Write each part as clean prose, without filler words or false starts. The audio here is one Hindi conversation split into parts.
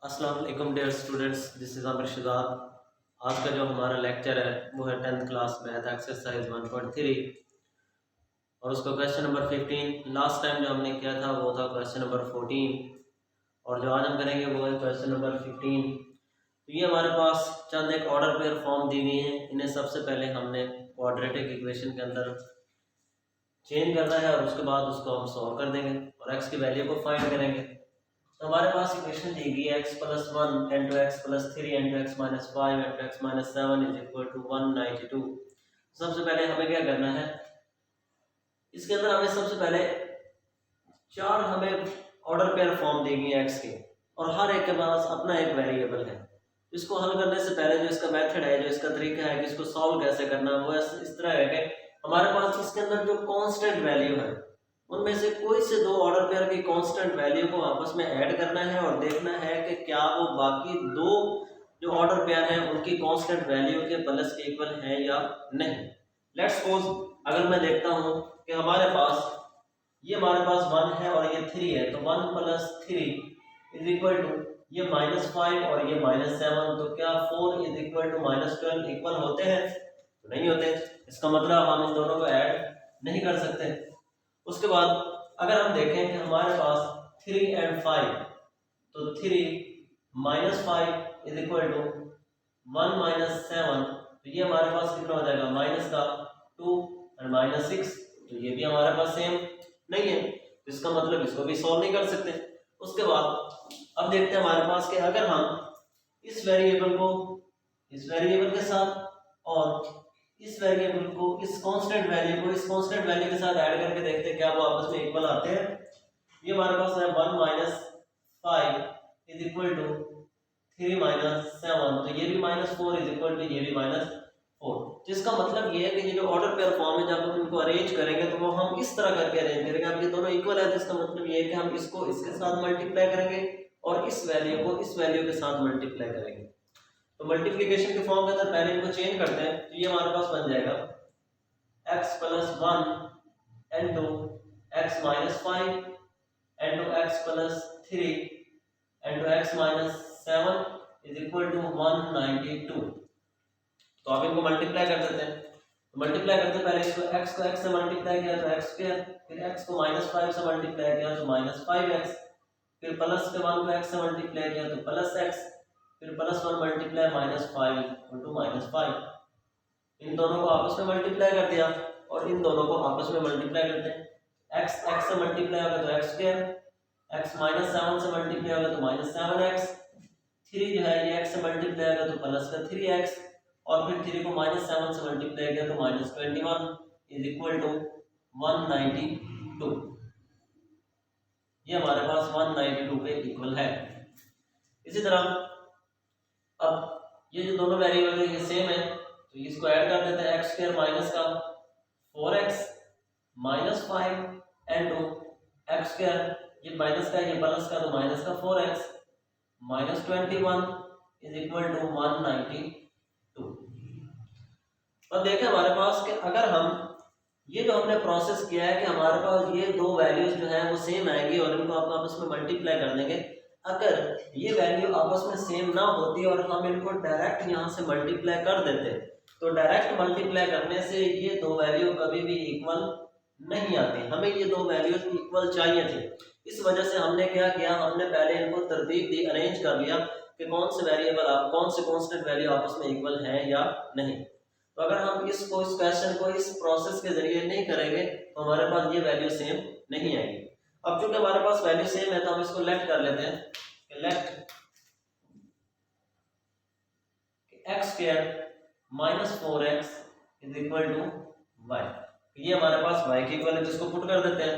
अस्सलाम वालेकुम dear students, this is Aamir Shidat. आज का जो हमारा लेक्चर है वो है 10th क्लास मैथ एक्सरसाइज 1.3 और उसका क्वेश्चन नंबर 15। लास्ट टाइम जो हमने किया था वो था क्वेश्चन नंबर 14 और जो आज हम करेंगे वो है क्वेश्चन नंबर 15। तो ये हमारे पास चंद एक ऑर्डर पेयर फॉर्म दी हुई हैं। इन्हें सबसे पहले हमने क्वाड्रेटिक इक्वेशन के अंदर चेंज करना है और उसके बाद उसको हम सॉल्व कर देंगे और एक्स की वैल्यू को फाइंड करेंगे। तो हमारे पास इक्वेशन दी गई है x+1 into X plus 3 into X minus 5 into X minus 7 is equal to 192। सबसे पहले हमें क्या करना है, इसके अंदर हमें सबसे पहले चार हमें ऑर्डर पेयर फॉर्म दी गई है x के और हर एक के पास अपना एक वेरिएबल है। इसको हल करने से पहले जो इसका मेथड है, जो इसका तरीका है कि इसको सॉल्व कैसे करना है, वो इस तरह है कि हमारे पास इसके अंदर जो कांस्टेंट वैल्यू है उनमें से कोई से दो ऑर्डर पेयर की कांस्टेंट वैल्यू को आपस में ऐड करना है और देखना है कि क्या वो बाकी दो जो ऑर्डर पेयर हैं उनकी कांस्टेंट वैल्यू के प्लस के इक्वल है या नहीं। लेट्स सपोज अगर मैं देखता हूं कि हमारे पास 1 है और ये 3 है, तो 1 प्लस 3 इज इक्वल टू ये -5 और ये -7, तो क्या 4 इज इक्वल टू -12 इक्वल होते हैं? तो नहीं होते। इसका मतलब हम इन दोनों को ऐड नहीं कर सकते। उसके बाद अगर हम देखें कि हमारे पास 3 एंड 5, तो 3 minus 5 is equal to 1 minus 7, तो ये हमारे पास कितना हो जाएगा, माइनस का 2 और -6, तो ये भी हमारे पास सेम नहीं है, तो इसका मतलब इसको भी सॉल्व नहीं कर सकते। उसके बाद अब देखते हैं हमारे पास कि अगर हम इस वेरिएबल को इस वेरिएबल के साथ और इस वेरिएबल को इस कांस्टेंट वैल्यू को इस कांस्टेंट वैल्यू के साथ ऐड करके देखते हैं क्या वो आपस में इक्वल आते हैं। ये हमारे पास है 1 minus 5 is equal to 3 minus 7, तो ये भी -4 इज इक्वल टू ये भी -4, जिसका मतलब ये है कि ये जो ऑर्डर पेयर फॉर्म है जब हम इनको अरेंज करेंगे तो वो हम इस तरह करके अरेंज करेंगे। अब ये दोनों इक्वल है, जिसका मतलब ये है कि हम इसको इसके साथ मल्टीप्लाई करेंगे और इस वैल्यू को इस वैल्यू के साथ मल्टीप्लाई करेंगे। तो मल्टीप्लिकेशन के फॉर्म के अंदर पहले इनको चेंज करते हैं, तो ये हमारे पास बन जाएगा x+1 into X minus 5 into X plus 3 into X minus 7 is equal to 192। तो आप इनको मल्टीप्लाई कर देते हैं। तो मल्टीप्लाई करते पहले इसको x को x से मल्टीप्लाई किया तो x स्क्वायर, फिर x को -5 से मल्टीप्लाई किया तो -5x, फिर प्लस के 1 को x से मल्टीप्लाई किया तो +x, फिर +1 मल्टीप्लाई -5 इंटू -5। इन दोनों को आपस में मल्टीप्लाई कर दिया और इन दोनों को आपस में मल्टीप्लाई करते हैं। x x से मल्टीप्लाई होगा तो x स्क्वायर, x -7 से मल्टीप्लाई होगा तो -7x, 3 जो है ये x से मल्टीप्लाई होगा तो प्लस का 3x और फिर 3 को -7 से मल्टीप्लाई किया तो -21 इज इक्वल टू 192। ये हमारे पास 192 के इक्वल है। इसी तरह अब ये जो दोनों वेरिएबल है ये सेम है, तो इसको ऐड कर देते हैं। x स्क्वायर माइनस का 4x -5 इंटू एक्स स्क्वायर, ये माइनस का ये प्लस का तो माइनस का 4x -21 इज इक्वल टू 192। अब देखें हमारे पास कि अगर हम ये जो हमने प्रोसेस किया है कि हमारे पास ये दो वैल्यूज जो है वो सेम आएंगी और इनको आप आपस में मल्टीप्लाई कर देंगे। अगर ये वैल्यू आपस में सेम ना होती और हम इनको डायरेक्ट यहाँ से मल्टीप्लाई कर देते, तो डायरेक्ट मल्टीप्लाई करने से ये दो वैल्यू कभी भी इक्वल नहीं आती। हमें ये दो वैल्यूज इक्वल चाहिए थे। इस वजह से हमने क्या किया, हमने पहले इनको तरतीब दी, अरेंज कर लिया कि कौन से वेरिएबल आप कौन से कांस्टेंट वैल्यू आपस में इक्वल है या नहीं। तो अगर हम इस क्वेश्चन को इस प्रोसेस के जरिए नहीं करेंगे तो हमारे पास ये वैल्यू सेम नहीं आएगी। अब चूंकि हमारे पास वैल्यू सेम है तो हम इसको लेट कर लेते हैं, let x square -4x is equal to y। ये हमारे पास y की इक्वल है, जिसको पुट कर देते हैं।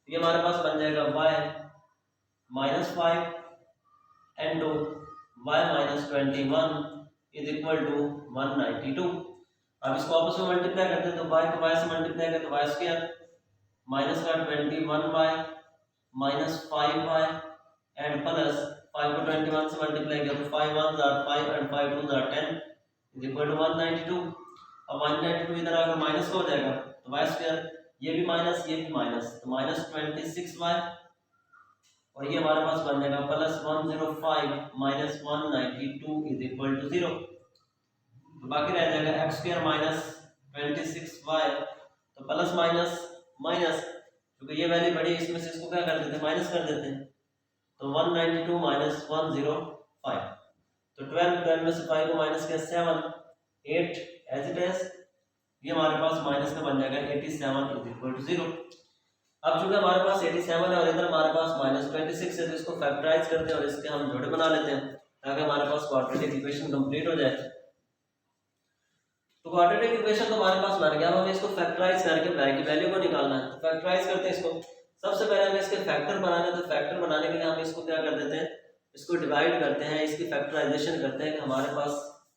ये हमारे पास बन जाएगा y -5 into y -21 is equal to 192। अब इसको आपस में मल्टीप्लाई करते हैं तो y को y से मल्टीप्लाई करें तो y स्क्वायर माइनस का 21y -5y एंड प्लस 5 को 21 से मल्टीप्लाई किया तो 5 1 are 5 and 5 2 are 10 is equal to 192। अब 192 इधर आकर माइनस हो जाएगा तो y स्क्वायर, ये भी माइनस ये भी माइनस, तो -26y और ये हमारे पास बन जाएगा plus 105 minus 192 is equal to 0। तो बाकी रह जाएगा एक्स स्क्वायर माइनस 26y, तो प्लस माइनस माइनस, क्योंकि ये वैल्यू बड़ी इसमें से इसको क्या कर देते हैं, माइनस कर देते हैं। तो 192 माइनस 105, तो 12 में से 5 को माइनस किया 7 8 एज इट इज, ये हमारे पास माइनस का बन जाएगा 87 इज इक्वल टू 0। अब चूंकि हमारे पास 87 है और इधर हमारे पास माइनस 26 है, तो इसको फैक्टराइज करते हैं और इसके हम जोड़े बना लेते हैं ताकि हमारे पास क्वाड्रेटिक इक्वेशन कंप्लीट हो जाए। तो क्वाड्रेटिक इक्वेशन तो हमारे पास बन गया। अब हमें इसको फैक्टराइज करके y की वैल्यू को निकालना है। तो फैक्टराइज करते हैं इसको। सबसे पहले हमें इसके फैक्टर बनाने, तो फैक्टर बनाने के लिए हम इसको क्या कर देते हैं, इसको डिवाइड करते हैं, इसकी फैक्टराइजेशन करते हैं कि हमारे पास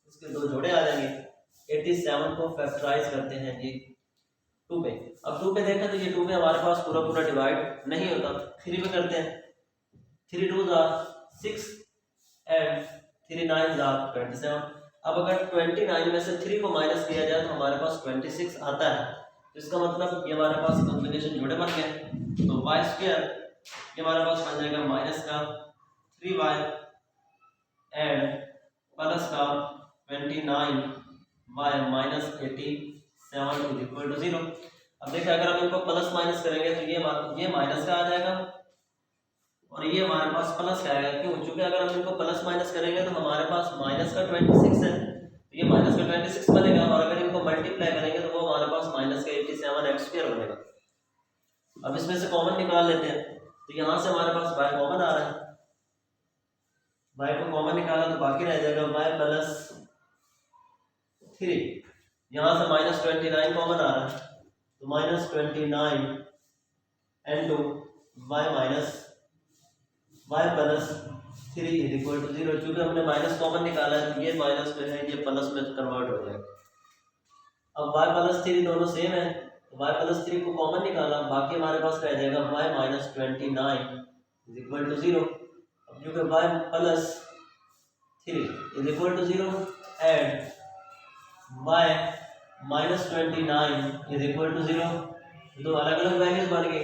इसके दो जोड़े आ जाएंगे। 87 को फैक्टराइज करते हैं जी 2 पे। अब 2 पे देखा तो ये 2 पे हमारे पास पूरा पूरा डिवाइड नहीं होता, 3 पे करते हैं। 3 2 6 एंड 3 9 27। अब अगर 29 में से 3 को माइनस किया जाए तो हमारे पास 26 आता है। तो इसका मतलब ये हमारे पास कॉम्बिनेशन जोड़े बन गए। तो वाई स्क्वायर ये हमारे पास बन जाएगा माइनस का 3y एंड प्लस का 29y minus 87 is equal to 0। अब देखिए अगर हम इनको प्लस माइनस करेंगे तो ये माइनस का आ जाएगा और ये हमारे पास प्लस का आएगा। क्यों? क्योंकि अगर हम इनको प्लस माइनस करेंगे तो हमारे पास माइनस का 26 है, तो ये माइनस का 26 बनेगा। और अगर इनको मल्टीप्लाई करेंगे तो वो हमारे पास माइनस का 87 एक्स स्क्वायर बनेगा। अब इसमें से कॉमन निकाल लेते हैं, तो यहाँ से हमारे पास y कॉमन आ रहा है। y को कॉमन निकाला तो बाकी रह जाएगा y प्लस 3। यहाँ से माइनस 29 कॉमन आ रहा है, तो minus 29 into y minus y plus 3 is equal to 0। चूंकि हमने माइनस कॉमन निकाला है तो ये माइनस में है, ये प्लस में कन्वर्ट हो जाएगा। अब y प्लस 3 दोनों सेम है, तो y प्लस 3 को कॉमन निकाला, बाकी हमारे पास रह जाएगा y minus 29 is equal to 0। अब चूंकि y plus 3 is equal to 0 and y minus 29 is equal to 0, दो अलग अलग वैल्यूज बन गई।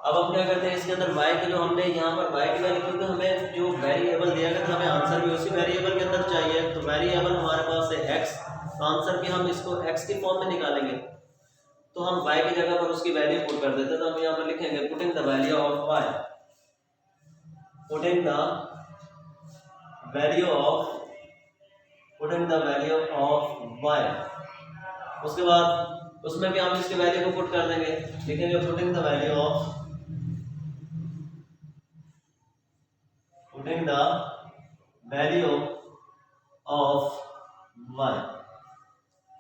अब हम क्या करते हैं, इसके अंदर y के जो हमने यहाँ पर y की वैल्यू, क्योंकि हमें जो वेरिएबल दिया गया था हमें आंसर भी उसी वेरिएबल के अंदर चाहिए। तो वेरिएबल हमारे पास है x, तो आंसर भी हम इसको x की फॉर्म में निकालेंगे। तो हम y की जगह पर उसकी वैल्यू पुट कर देते हैं। तो हम यहाँ पर लिखेंगे putting the value of y, putting the value of y। उसके बाद उसमें भी हम इसके वैल्यू को पुट कर देंगे, लिखेंगे putting the value of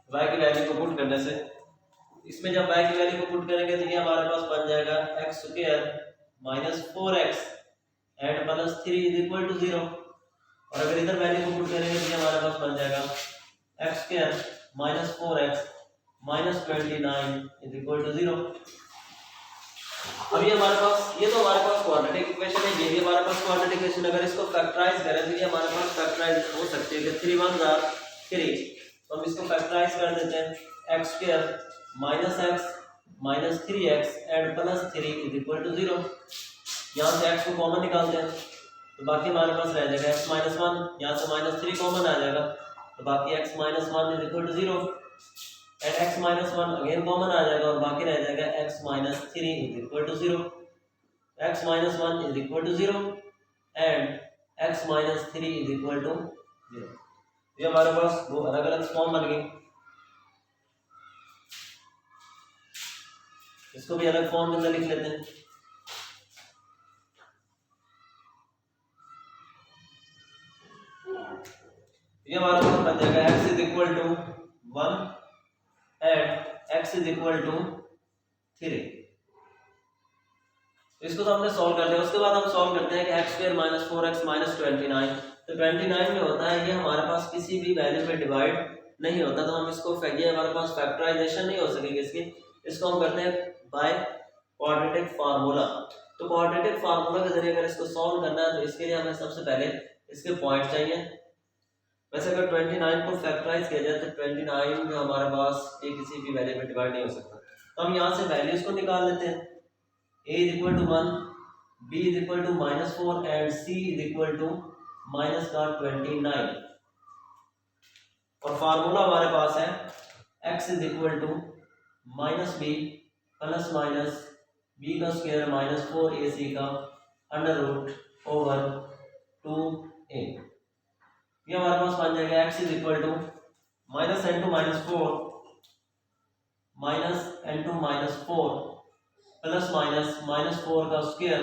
y की वैल्यू को पुट करने से, इसमें जब y की वैल्यू को पुट करेंगे तो ये हमारे पास बन जाएगा x square minus 4x and plus 3 is equal to 0। और अगर इधर वैल्यू को पुट करेंगे तो ये हमारे पास बन जाएगा x square minus 4x minus 29 is equal to 0। अब ये हमारे पास, ये तो हमारे पास क्वाड्रेटिक इक्वेशन है, ये भी हमारे पास क्वाड्रेटिक इक्वेशन। अगर इसको फैक्टराइज करें तो ये हमारे पास फैक्टराइज हो सकती है कि 3 1 3। तो हम इसको फैक्टराइज कर देते हैं, x square minus x minus 3x and plus 3 is equal to 0। यहाँ से x को कॉमन निकालते हैं तो बाकी हमारे पास रह जाएगा x माइनस 1, यहाँ से माइनस 3 कॉमन आ जाएगा तो बाकी x minus 1 is equal to 0 and x minus 1 again common आ जाएगा और बाकी रह जाएगा x minus 3 is equal to 0। x minus 1 is equal to 0 and x minus 3 is equal to 0। ये हमारे पास दो अलग अलग फॉर्म बन गई। इसको भी अलग फॉर्म में लिख लेते हैं। ये हमारा पास बन जाएगा x is equal to 1 and x is equal to 3। इसको तो हमने सॉल्व कर दिया। उसके बाद हम सॉल्व करते हैं कि x square minus 4x minus 29। तो 29 में होता है ये हमारे पास किसी भी वैल्यू पे डिवाइड नहीं होता, तो हम इसको ये हमारे पास फैक्टराइजेशन नहीं हो सकेगी इसकी। इसको हम करते हैं बाय क्वाड्रेटिक फार्मूला। तो क्वाड्रेटिक फार्मूला के जरिए अगर इसको सॉल्व करना है तो इसके लिए हमें सबसे पहले इसके पॉइंट चाहिए। वैसे अगर 29 को फैक्टराइज किया जाए तो 29 जो हमारे पास ये किसी भी वैल्यू पे डिवाइड नहीं हो सकता। तो हम यहाँ से वैल्यूज को निकाल लेते हैं। a is equal to 1, b is equal to -4 and c is equal to minus का 29। और फार्मूला हमारे पास है x is equal to -b plus minus b का स्क्वायर -4ac का अंडर रूट ओवर 2a। ये हमारे पास बन जाएगा x is equal to -n2 -4 plus minus -4 का स्क्वायर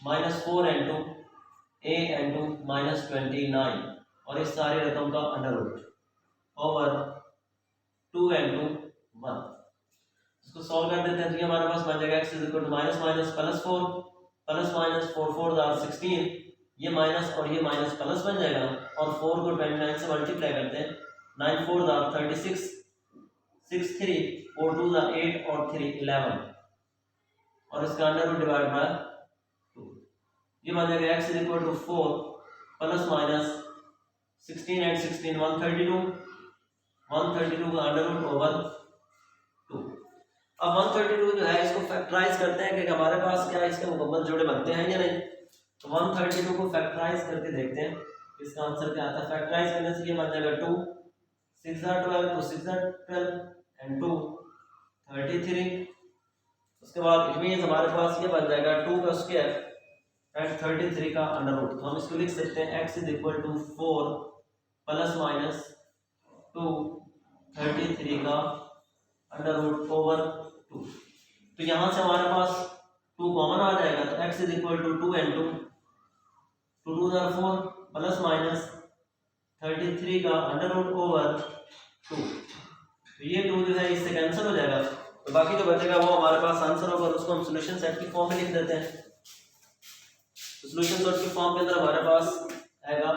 -4 a इंटू -29 और इस सारी रकम का अंडर रूट ओवर 2 इंटू 1। इसको सॉल्व कर देते हैं तो ये हमारे पास बन जाएगा x is equal to minus minus plus minus 4 4 16, ये माइनस और ये माइनस प्लस बन जाएगा और 4 को 29 से मल्टीप्लाई करते हैं 9 4 36 6 3 4 2 8 और 3 11 और इसका अंडर रूट डिवाइड बाय 2। ये बन जाएगा x is equal to 4 plus minus 16 and 16 132 का अंडर रूट ओवर 2। अब 132 जो है इसको फैक्टराइज करते हैं कि हमारे पास क्या इसके मुकम्मल जोड़े बनते हैं या नहीं। तो 132 को फैक्टराइज करके देखते हैं इसका आंसर क्या आता है। फैक्टराइज करने से ये बन जाएगा 2 6 12 तो 6 12 एंड 2 33। उसके बाद इट मींस हमारे पास ये बन जाएगा 2 का स्क्वायर एंड 33 का अंडर रूट। तो हम इसको लिख सकते हैं x is equal to 4 plus minus 2 33 का अंडर रूट ओवर 2। तो यहाँ से हमारे पास 2 कॉमन आ जाएगा तो x is equal to 2 into 2 2 4 plus minus 33 का अंडर रूट ओवर 2। तो ये 2 जो है इससे कैंसिल हो जाएगा तो बाकी जो बचेगा वो हमारे पास आंसर होगा। उसको हम सॉल्यूशन सेट की फॉर्म में लिख देते हैं। तो सॉल्यूशन सेट की फॉर्म के अंदर हमारे पास आएगा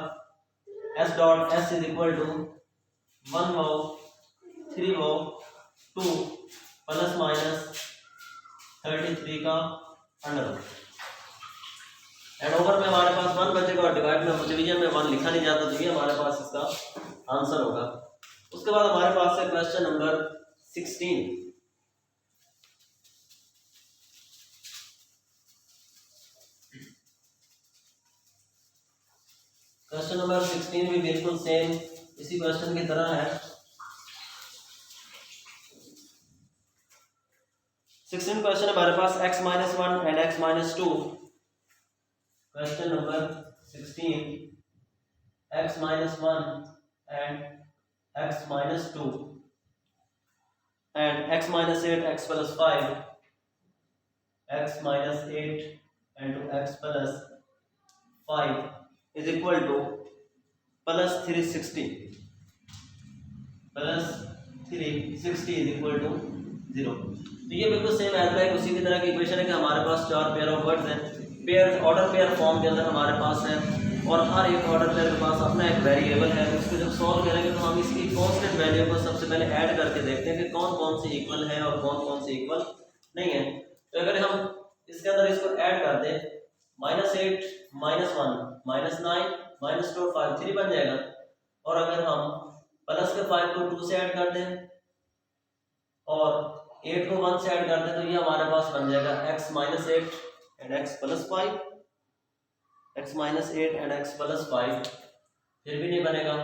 s dot s is equal to 1 वाओ 3 वाओ 2 प्लस माइनस 33 का अंडर रूट एंड ओवर में हमारे पास 1 बचेगा और डिवाइड में डिवीजन में 1 लिखा नहीं जाता तो ये हमारे पास इसका आंसर होगा। उसके बाद हमारे पास है क्वेश्चन नंबर 16। क्वेश्चन नंबर 16 भी बिल्कुल सेम इसी क्वेश्चन की तरह है। 16 क्वेश्चन हमारे पास x - 1 and x - 2। Question number 16 x - 1 and x - 2 and x - 8 x + 5 x - 8 into x plus 5 is equal to plus 360 is equal to 0। तो ये बिल्कुल सेम एज लाइक उसी की तरह की इक्वेशन है कि हमारे पास 4 पेयर ऑफ वर्ड्स हैं। पेयर ऑर्डर पेयर फॉर्म के अंदर हमारे पास है और हर एक ऑर्डर पेयर के पास अपना एक वेरिएबल है। तो इसको जब सॉल्व करेंगे तो हम इसकी कांस्टेंट वैल्यू को सबसे पहले ऐड करके देखते हैं कि कौन कौन सी इक्वल है और कौन कौन सी इक्वल नहीं है। तो अगर हम इसके अंदर इसको ऐड कर दें -8 -1 -9 -2 5 3 बन जाएगा। और अगर हम प्लस के 5 को 2 से ऐड कर दें और 8 को 1 से ऐड कर दें तो ये हमारे पास बन जाएगा x - 8 and x + 5 x - 8 and x + 5। फिर भी नहीं बनेगा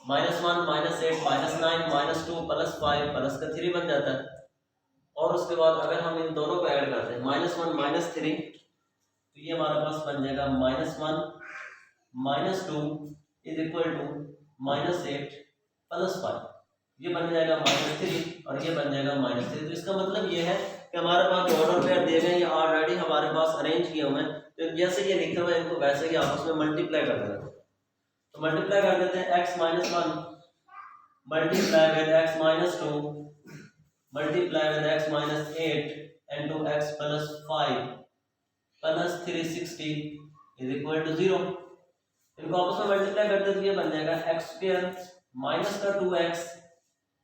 -1 -8 -9 -2 + 5 प्लस का 3 बन जाता है। और उसके बाद अगर हम इन दोनों को ऐड करते हैं -1 -3 तो ये हमारे पास बन जाएगा -1 -2 इज इक्वल टू -8 + 5। ये बन जाएगा -3 और ये बन जाएगा -3। तो इसका मतलब ये है कि हमारे पास जो ऑर्डर पेयर दिए गए ये ऑलरेडी हमारे पास अरेंज किए हुए हैं। तो जैसे ये लिखे हुए हैं इनको वैसे ही आपस में मल्टीप्लाई कर देते हैं। तो मल्टीप्लाई कर देते हैं x - 1 multiply with x - 2 multiply with x - 8 into x + 5 plus 360 is equal to 0। इनको आपस में मल्टीप्लाई करते तो ये बन जाएगा x² माइनस का 2x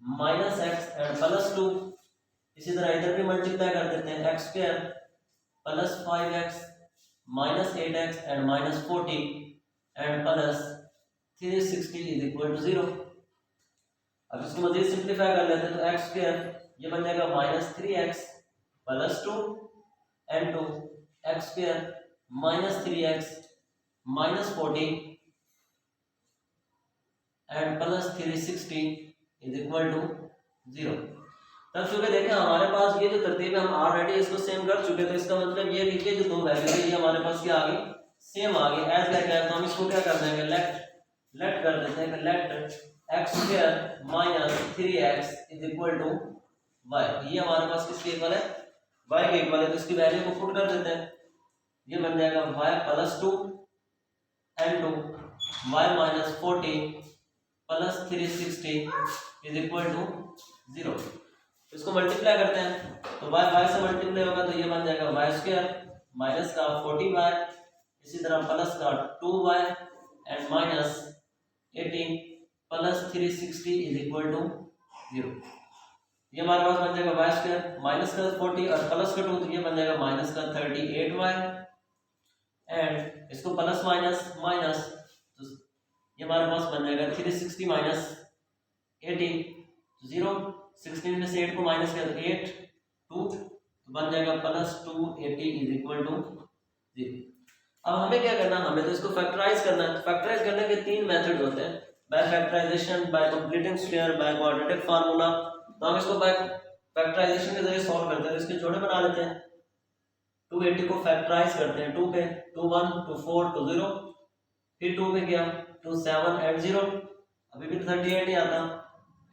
minus x and plus 2। इसी तरह इधर भी मल्टीप्लाई कर देते हैं x² plus 5x minus 8x and minus 40 and plus 360 is equal to 0। अब इसको मजीद सिंप्लीफाई कर लेते हैं तो x² ये बन जाएगा -3x plus 2 and 2 x square minus 3x minus 40 and plus 360 is equal to 0। तब चूंकि देखें हमारे पास ये जो तरतीब है हम ऑलरेडी इसको सेम कर चुके, तो इसका मतलब ये कि जो दो वैल्यू है ये हमारे पास क्या आ गई, सेम आ गई। एज लाइक तो हम इसको क्या कर देंगे, लेट कर देते हैं कि let x square minus 3x is equal to y। ये हमारे पास किसके इक्वल है, y के इक्वल है, तो इसकी वैल्यू को पुट कर देते हैं। ये बन जाएगा y plus 2 into y minus 40 plus 360 is equal to 0। इसको मल्टीप्लाई करते हैं तो y से मल्टीप्लाई होगा तो ये बन जाएगा y स्क्वायर माइनस का 40y, इसी तरह प्लस का 2y and minus 18 plus 360 is equal to 0। ये हमारे पास बन जाएगा y स्क्वायर माइनस का 40 और प्लस का 2 तो ये बन जाएगा माइनस का 38y एंड इसको प्लस माइनस माइनस तो ये हमारे पास बन जाएगा 360 माइनस 80 0। 16 में से 8 को माइनस कर 8 2 तो बन जाएगा प्लस 280 इज इक्वल टू 0। अब हमें क्या करना है, हमें तो इसको फैक्टराइज करना है। फैक्टराइज करने के तीन मेथड होते हैं, by factorisation, by completing square, by quadratic formula. तो हम इसको बाय फैक्टराइजेशन के जरिए सॉल्व करते हैं। तो इसके जोड़े बना लेते हैं। 280 को फैक्टराइज करते हैं 2 पे, 2 1 2 4 2 0, फिर 2 पे गया 2 7 एंड 0, अभी भी 38 नहीं आता।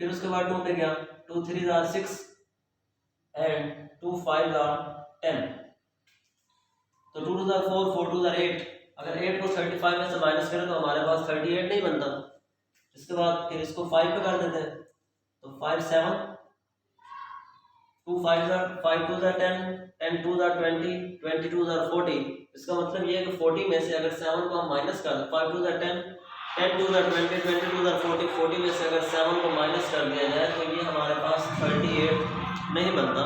फिर उसके बाद 2 पे गया 2 3 6 एंड 2 5 10, तो 2 2 4 4 2 8। अगर 8 को 35 में से माइनस करें तो हमारे पास 38 नहीं बनता। इसके बाद फिर इसको 5 पे कर देते हैं तो 5 7 2 5 5 2 10 10 2 20 22 40। इसका मतलब ये है कि 40 में से अगर 7 को हम माइनस कर दें, 5 2 10 10 2 20 22 40 40 में से अगर 7 को माइनस कर दिया जाए तो ये हमारे पास 38 नहीं बनता।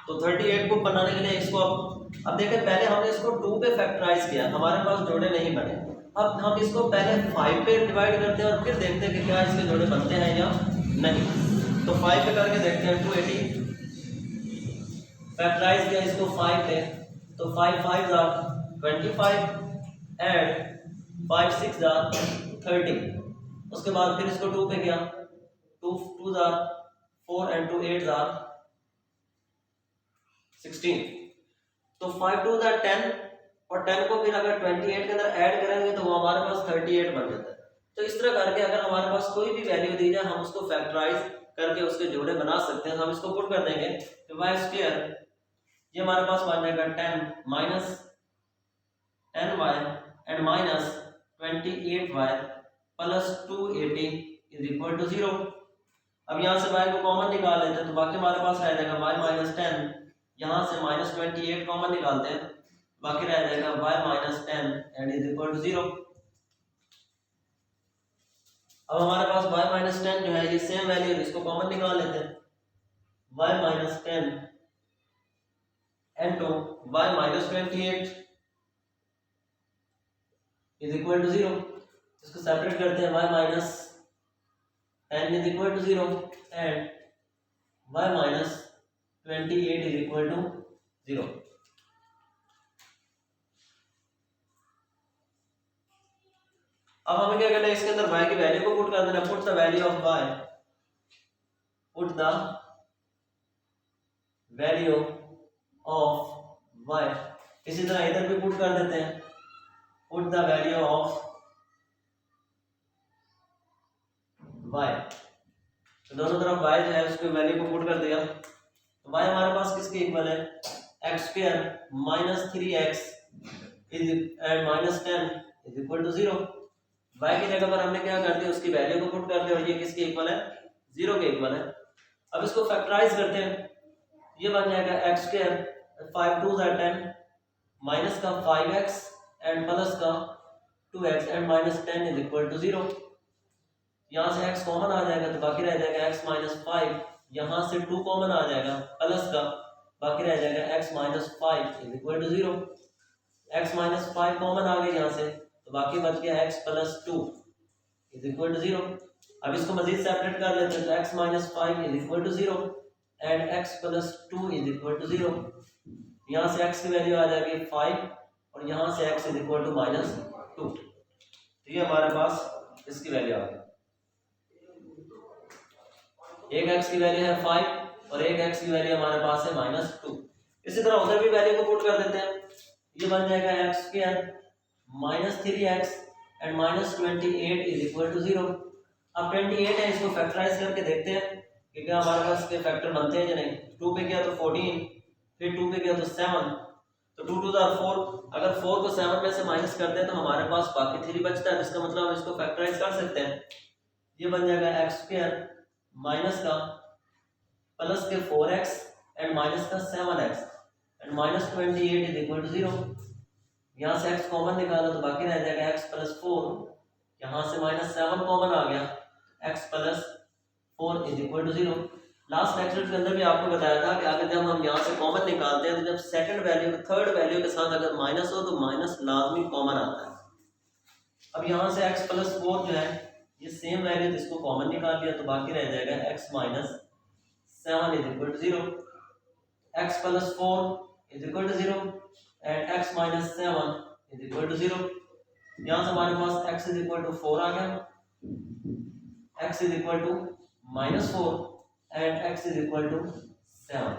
तो 38 को बनाने के लिए इसको अब देखें, पहले हमने इसको 2 पे फैक्टराइज किया, हमारे पास जोड़े नहीं बने। अब हम इसको पहले 5 पे डिवाइड करते हैं और फिर देखते हैं कि क्या इसके जोड़े बनते हैं या नहीं। तो 5 पे करके देखते हैं। 280 फैक्टराइज किया इसको 5 पे तो 5 5 25 एंड 5 6 30। उसके बाद फिर इसको 2 पे किया 2 2 4 एंड 2 8 16। तो 5 2 10 और 10 को फिर अगर 28 के अंदर ऐड करेंगे तो वो हमारे पास 38 बन जाता है। तो इस तरह करके अगर हमारे पास कोई भी वैल्यू दी जाए हम उसको फैक्टराइज करके उसके जोड़े बना सकते हैं। तो हम इसको पुट कर देंगे कि y स्क्वायर ये हमारे पास बन जाएगा 10 minus 10y and minus 28y plus 280 is equal to 0। अब यहाँ से y को कॉमन निकाल लेते हैं तो बाकी हमारे पास रह जाएगा y माइनस 10, यहाँ से माइनस 28 कॉमन निकालते हैं, बाकी रह जाएगा y minus 10 and is equal to 0। अब हमारे पास y माइनस 10 जो है ये सेम वैल्यू है, इसको कॉमन निकाल लेते हैं। y minus 10 and to y minus 28 is equal to 0। इसको सेपरेट करते हैं। y minus 10 is equal to 0 and y minus 28 is equal to 0। अब हमें क्या करना है, इसके अंदर y की वैल्यू को पुट कर देना। Put the value of y, put the value of y। इसी तरह इधर भी पुट कर देते हैं, put the value of y। तो दोनों तरफ y जो है उसकी वैल्यू को पुट कर दिया तो y हमारे पास किसके इक्वल है, x square minus 3x is and minus 10 is equal to 0। y की जगह पर हमने क्या कर दिया, उसकी वैल्यू को पुट कर दिया और ये किसके इक्वल है, 0 के इक्वल है। अब इसको फैक्टराइज करते हैं, ये बन जाएगा एक्स स्क्वायर 5 2 10 माइनस का 5x एंड प्लस का 2x and minus 10 is equal to 0। यहाँ से x कॉमन आ जाएगा तो बाकी रह जाएगा x माइनस 5, यहाँ से 2 कॉमन आ जाएगा प्लस का, बाकी रह जाएगा x minus 5 is equal to 0। x minus 5 common आ गया यहाँ से तो बाकी बच गया x plus 2 is equal to 0। अब इसको मजीद सेपरेट कर लेते हैं तो x minus 5 is equal to 0 and x plus 2 is equal to 0। यहाँ से x की वैल्यू आ जाएगी 5 और यहाँ से x इज इक्वल टू -2। तो ये हमारे पास इसकी वैल्यू आ गई। एक x की वैल्यू है 5 और एक x की वैल्यू हमारे पास है -2। इसी तरह उधर भी वैल्यू को पुट कर देते हैं। ये बन जाएगा x² -3x and -28 is equal to 0। अब 28 है, इसको फैक्टराइज करके देखते हैं कि क्या हमारे पास इसके फैक्टर बनते हैं या नहीं। 2 पे गया तो 14, फिर 2 पे गया तो 7, तो 2 2 4। अगर 4 को 7 में से माइनस कर दें तो हमारे पास बाकी 3 बचता है, जिसका मतलब हम इसको फैक्टराइज कर सकते हैं। ये बन जाएगा x² माइनस का प्लस के 4x एंड माइनस का 7x and -28 is equal to 0। यहाँ से x कॉमन निकाला तो बाकी रह जाएगा x + 4, यहाँ से -7 कॉमन आ गया, x + 4 is equal to 0। Last lecture के अंदर भी आपको बताया था कि अगर जब हम यहाँ से कॉमन निकालते हैं तो जब सेकंड वैल्यू थर्ड वैल्यू के साथ अगर माइनस हो तो माइनस लाजमी कॉमन आता है। अब यहाँ से x + 4 जो है ये सेम वैल्यू, जिसको कॉमन निकाल लिया तो बाकी रह जाएगा x - 7 is equal to 0। x + 4 is equal to 0 and x - 7 is equal to 0। यहाँ से हमारे पास x इज इक्वल टू 4 आ गया, x is equal to -4 and x is equal to 7।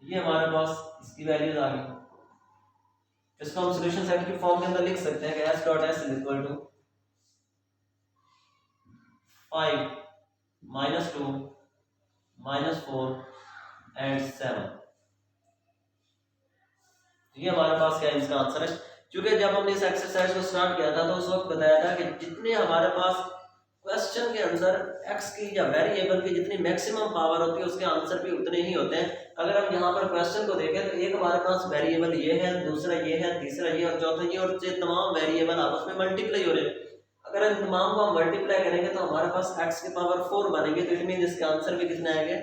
ये हमारे पास इसकी वैल्यूज आ गई। इसको हम सॉल्यूशन सेट की फॉर्म के अंदर लिख सकते हैं कि s.s is equal to 5 -2 -4 and 7। ये हमारे पास क्या है, इसका आंसर है। क्योंकि जब हमने इस एक्सरसाइज को स्टार्ट किया था तो उस वक्त बताया था कि जितने हमारे पास क्वेश्चन के अंदर x की या वेरिएबल की जितनी मैक्सिमम पावर होती है उसके आंसर भी उतने ही होते हैं। अगर हम यहाँ पर क्वेश्चन को देखें तो एक हमारे पास वेरिएबल ये है, दूसरा ये है, तीसरा ये और चौथा ये, और ये तमाम वेरिएबल आपस में मल्टीप्लाई हो रहे हैं। अगर इन तमाम को हम मल्टीप्लाई करेंगे तो हमारे पास x की पावर 4 बनेगी, तो इट मीन इसके आंसर भी कितने आएंगे,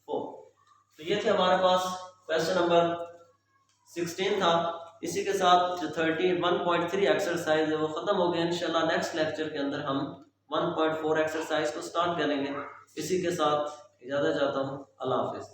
4। तो ये थे हमारे पास क्वेश्चन नंबर 16 था। इसी के साथ जो 31.3 एक्सरसाइज है वो खत्म हो गया। इंशाल्लाह नेक्स्ट लेक्चर के अंदर हम 1.4 एक्सरसाइज को स्टार्ट करेंगे। इसी के साथ इजाज़त चाहता हूँ। अल्लाह हाफिज़।